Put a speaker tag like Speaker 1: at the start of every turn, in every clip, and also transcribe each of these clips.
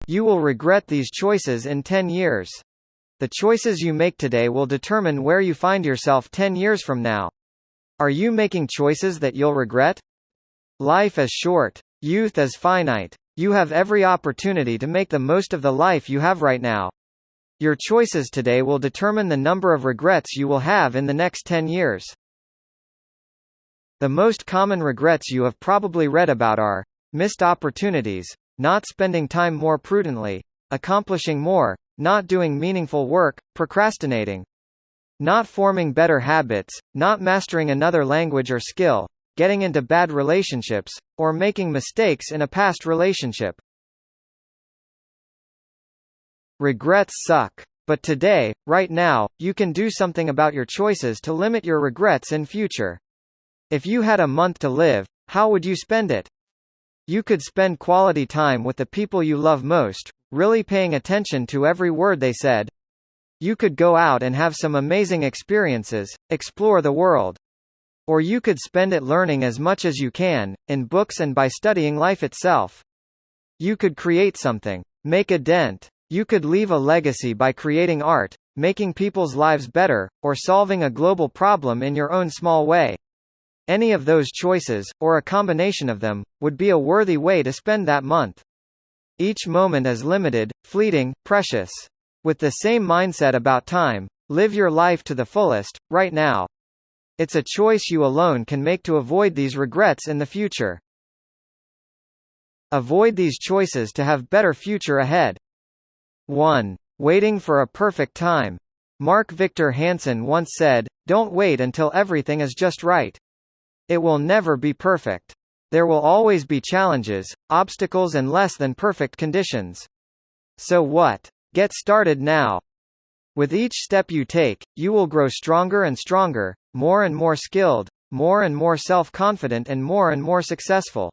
Speaker 1: You will regret these choices in 10 years. The choices you make today will determine where you find yourself 10 years from now. Are you making choices that you'll regret? Life is short. Youth is finite. You have every opportunity to make the most of the life you have right now. Your choices today will determine the number of regrets you will have in the next 10 years. The most common regrets you have probably read about are missed opportunities, not spending time more prudently, accomplishing more, not doing meaningful work, procrastinating, not forming better habits, not mastering another language or skill, getting into bad relationships, or making mistakes in a past relationship. Regrets suck. But today, right now, you can do something about your choices to limit your regrets in future. If you had a month to live, how would you spend it? You could spend quality time with the people you love most, really paying attention to every word they said. You could go out and have some amazing experiences, explore the world. Or you could spend it learning as much as you can, in books and by studying life itself. You could create something, make a dent. You could leave a legacy by creating art, making people's lives better, or solving a global problem in your own small way. Any of those choices, or a combination of them, would be a worthy way to spend that month. Each moment is limited, fleeting, precious. With the same mindset about time, live your life to the fullest, right now. It's a choice you alone can make to avoid these regrets in the future. Avoid these choices to have better future ahead. 1. Waiting for a perfect time. Mark Victor Hansen once said, "Don't wait until everything is just right. It will never be perfect. There will always be challenges, obstacles and less than perfect conditions. So what? Get started now. With each step you take, you will grow stronger and stronger, more and more skilled, more and more self-confident and more successful.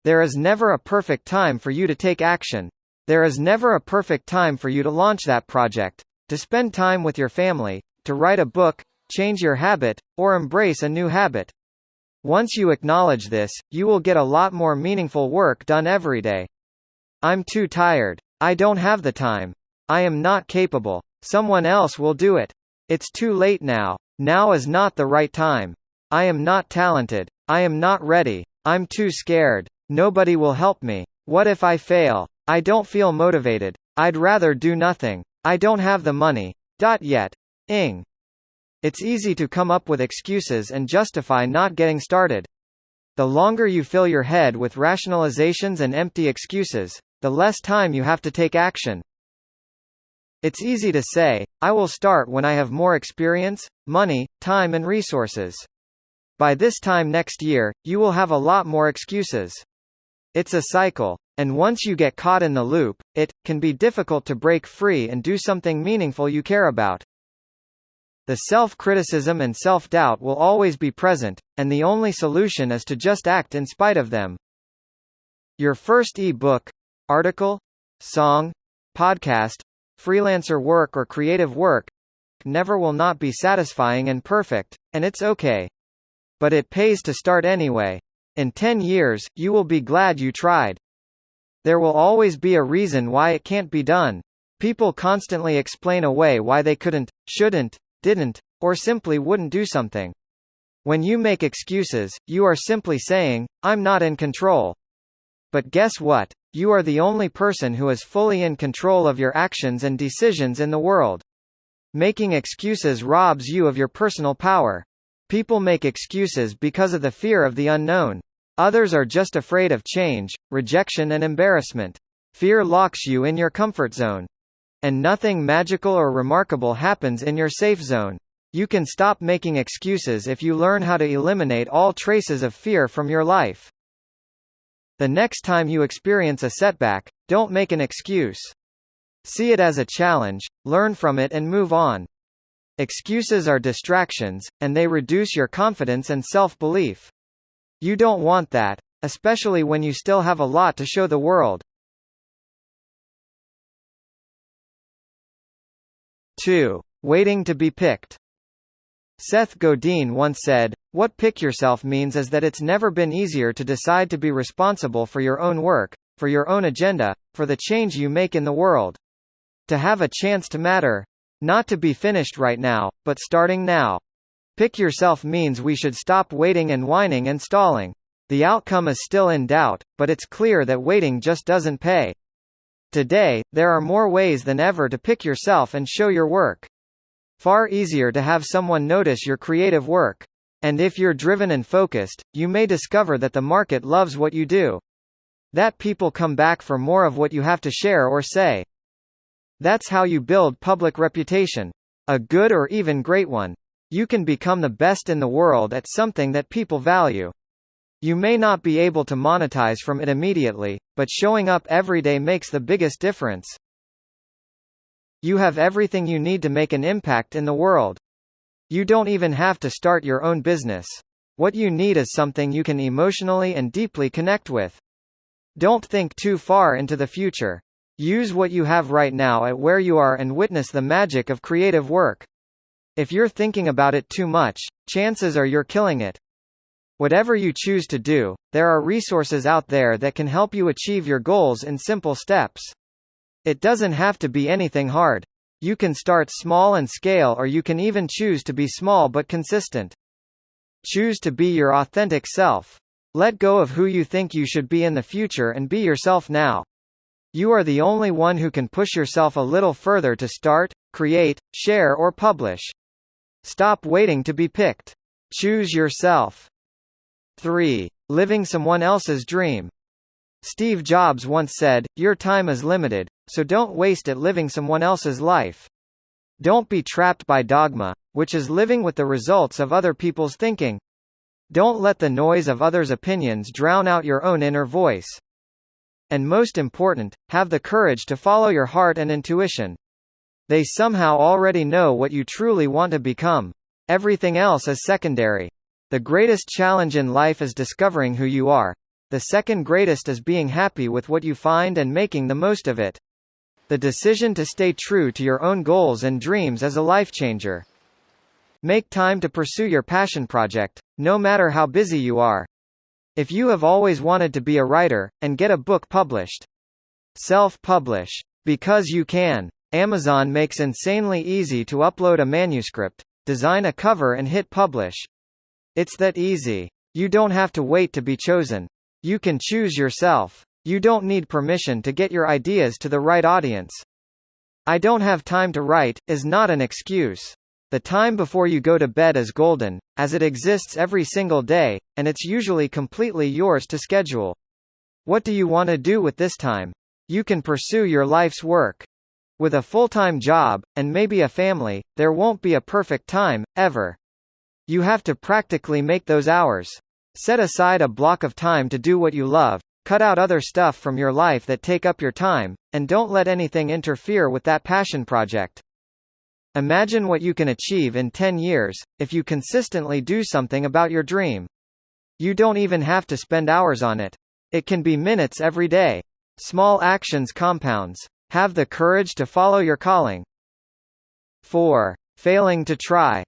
Speaker 1: There is never a perfect time for you to take action. There is never a perfect time for you to launch that project, to spend time with your family, to write a book, change your habit, or embrace a new habit. Once you acknowledge this, you will get a lot more meaningful work done every day. I'm too tired. I don't have the time. I am not capable. Someone else will do it. It's too late now. Now is not the right time. I am not talented. I am not ready. I'm too scared. Nobody will help me. What if I fail? I don't feel motivated. I'd rather do nothing. I don't have the money. Yet. It's easy to come up with excuses and justify not getting started. The longer you fill your head with rationalizations and empty excuses, the less time you have to take action. It's easy to say, I will start when I have more experience, money, time and resources. By this time next year, you will have a lot more excuses. It's a cycle. And once you get caught in the loop, it can be difficult to break free and do something meaningful you care about. The self-criticism and self-doubt will always be present, and the only solution is to just act in spite of them. Your first e-book, article, song, podcast, freelancer work or creative work never will not be satisfying and perfect, and it's okay. But it pays to start anyway. In 10 years, you will be glad you tried. There will always be a reason why it can't be done. People constantly explain away why they couldn't, shouldn't, didn't, or simply wouldn't do something. When you make excuses, you are simply saying, I'm not in control. But guess what? You are the only person who is fully in control of your actions and decisions in the world. Making excuses robs you of your personal power. People make excuses because of the fear of the unknown. Others are just afraid of change, rejection and embarrassment. Fear locks you in your comfort zone. And nothing magical or remarkable happens in your safe zone. You can stop making excuses if you learn how to eliminate all traces of fear from your life. The next time you experience a setback, don't make an excuse. See it as a challenge, learn from it and move on. Excuses are distractions, and they reduce your confidence and self-belief. You don't want that, especially when you still have a lot to show the world. 2. Waiting to be picked. Seth Godin once said, "What pick yourself means is that it's never been easier to decide to be responsible for your own work, for your own agenda, for the change you make in the world. To have a chance to matter. Not to be finished right now, but starting now. Pick yourself means we should stop waiting and whining and stalling. The outcome is still in doubt, but it's clear that waiting just doesn't pay. Today, there are more ways than ever to pick yourself and show your work. Far easier to have someone notice your creative work. And if you're driven and focused, you may discover that the market loves what you do. That people come back for more of what you have to share or say. That's how you build public reputation. A good or even great one. You can become the best in the world at something that people value. You may not be able to monetize from it immediately, but showing up every day makes the biggest difference. You have everything you need to make an impact in the world. You don't even have to start your own business. What you need is something you can emotionally and deeply connect with. Don't think too far into the future. Use what you have right now at where you are and witness the magic of creative work. If you're thinking about it too much, chances are you're killing it. Whatever you choose to do, there are resources out there that can help you achieve your goals in simple steps. It doesn't have to be anything hard. You can start small and scale, or you can even choose to be small but consistent. Choose to be your authentic self. Let go of who you think you should be in the future and be yourself now. You are the only one who can push yourself a little further to start, create, share or publish. Stop waiting to be picked. Choose yourself. 3. Living someone else's dream. Steve Jobs once said, "Your time is limited, so don't waste it living someone else's life." Don't be trapped by dogma, which is living with the results of other people's thinking. Don't let the noise of others' opinions drown out your own inner voice. And most important, have the courage to follow your heart and intuition. They somehow already know what you truly want to become. Everything else is secondary. The greatest challenge in life is discovering who you are. The second greatest is being happy with what you find and making the most of it. The decision to stay true to your own goals and dreams is a life changer. Make time to pursue your passion project, no matter how busy you are. If you have always wanted to be a writer, and get a book published, self-publish. Because you can. Amazon makes insanely easy to upload a manuscript, design a cover and hit publish. It's that easy. You don't have to wait to be chosen. You can choose yourself. You don't need permission to get your ideas to the right audience. "I don't have time to write" is not an excuse. The time before you go to bed is golden, as it exists every single day, and it's usually completely yours to schedule. What do you want to do with this time? You can pursue your life's work. With a full-time job, and maybe a family, there won't be a perfect time, ever. You have to practically make those hours. Set aside a block of time to do what you love, cut out other stuff from your life that take up your time, and don't let anything interfere with that passion project. Imagine what you can achieve in 10 years, if you consistently do something about your dream. You don't even have to spend hours on it. It can be minutes every day. Small actions compounds. Have the courage to follow your calling. 4. Failing to try.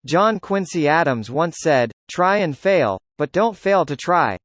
Speaker 1: John Quincy Adams once said, "Try and fail, but don't fail to try."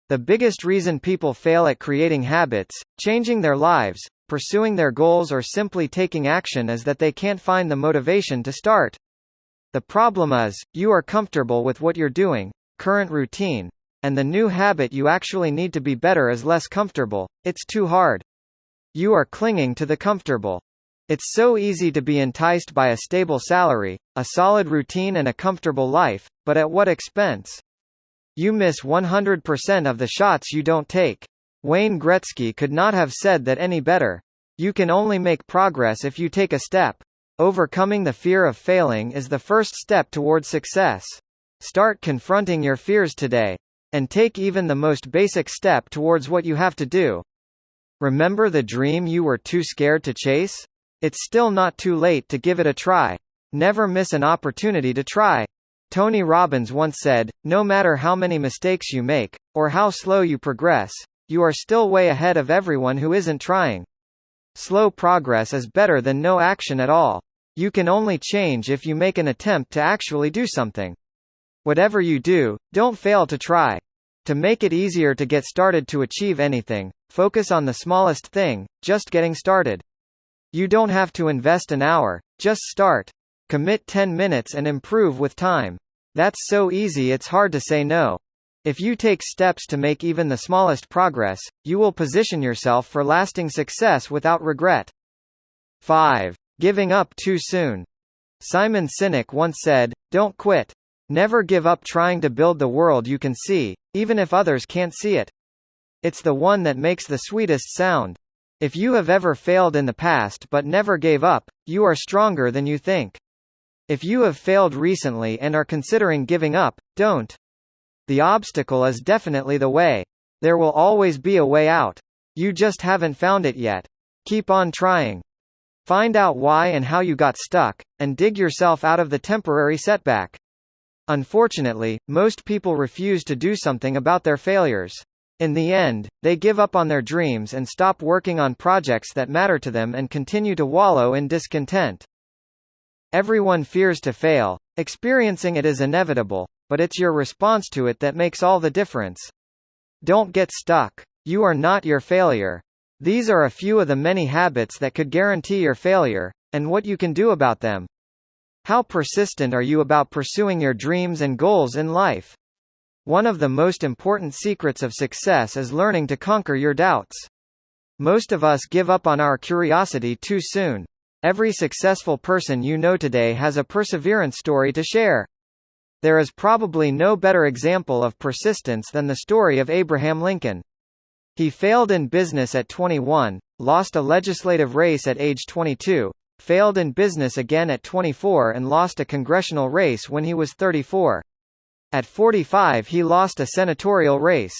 Speaker 1: The biggest reason people fail at creating habits, changing their lives, pursuing their goals or simply taking action is that they can't find the motivation to start. The problem is, you are comfortable with what you're doing, current routine, and the new habit you actually need to be better is less comfortable. It's too hard. You are clinging to the comfortable. It's so easy to be enticed by a stable salary, a solid routine and a comfortable life, but at what expense? You miss 100% of the shots you don't take. Wayne Gretzky could not have said that any better. You can only make progress if you take a step. Overcoming the fear of failing is the first step towards success. Start confronting your fears today. And take even the most basic step towards what you have to do. Remember the dream you were too scared to chase? It's still not too late to give it a try. Never miss an opportunity to try. Tony Robbins once said, "No matter how many mistakes you make, or how slow you progress, you are still way ahead of everyone who isn't trying." Slow progress is better than no action at all. You can only change if you make an attempt to actually do something. Whatever you do, don't fail to try. To make it easier to get started to achieve anything, focus on the smallest thing, just getting started. You don't have to invest an hour, just start. Commit 10 minutes and improve with time. That's so easy it's hard to say no. If you take steps to make even the smallest progress, you will position yourself for lasting success without regret. 5. Giving up too soon. Simon Sinek once said, "Don't quit. Never give up trying to build the world you can see, even if others can't see it. It's the one that makes the sweetest sound." If you have ever failed in the past but never gave up, you are stronger than you think. If you have failed recently and are considering giving up, don't. The obstacle is definitely the way. There will always be a way out. You just haven't found it yet. Keep on trying. Find out why and how you got stuck, and dig yourself out of the temporary setback. Unfortunately, most people refuse to do something about their failures. In the end, they give up on their dreams and stop working on projects that matter to them and continue to wallow in discontent. Everyone fears to fail. Experiencing it is inevitable, but it's your response to it that makes all the difference. Don't get stuck. You are not your failure. These are a few of the many habits that could guarantee your failure, and what you can do about them. How persistent are you about pursuing your dreams and goals in life? One of the most important secrets of success is learning to conquer your doubts. Most of us give up on our curiosity too soon. Every successful person you know today has a perseverance story to share. There is probably no better example of persistence than the story of Abraham Lincoln. He failed in business at 21, lost a legislative race at age 22, failed in business again at 24 and lost a congressional race when he was 34. At 45 he lost a senatorial race.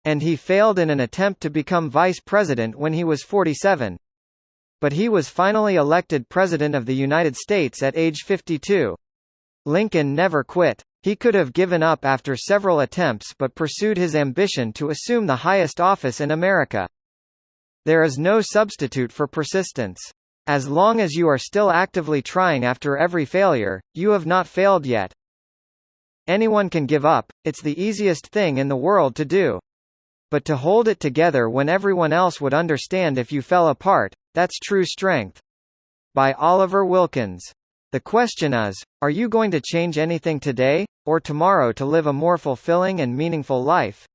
Speaker 1: And he failed in an attempt to become vice president when he was 47. But he was finally elected President of the United States at age 52. Lincoln never quit. He could have given up after several attempts but pursued his ambition to assume the highest office in America. There is no substitute for persistence. As long as you are still actively trying after every failure, you have not failed yet. Anyone can give up, it's the easiest thing in the world to do. But to hold it together when everyone else would understand if you fell apart, that's true strength. By Oliver Wilkins. The question is, are you going to change anything today, or tomorrow to live a more fulfilling and meaningful life?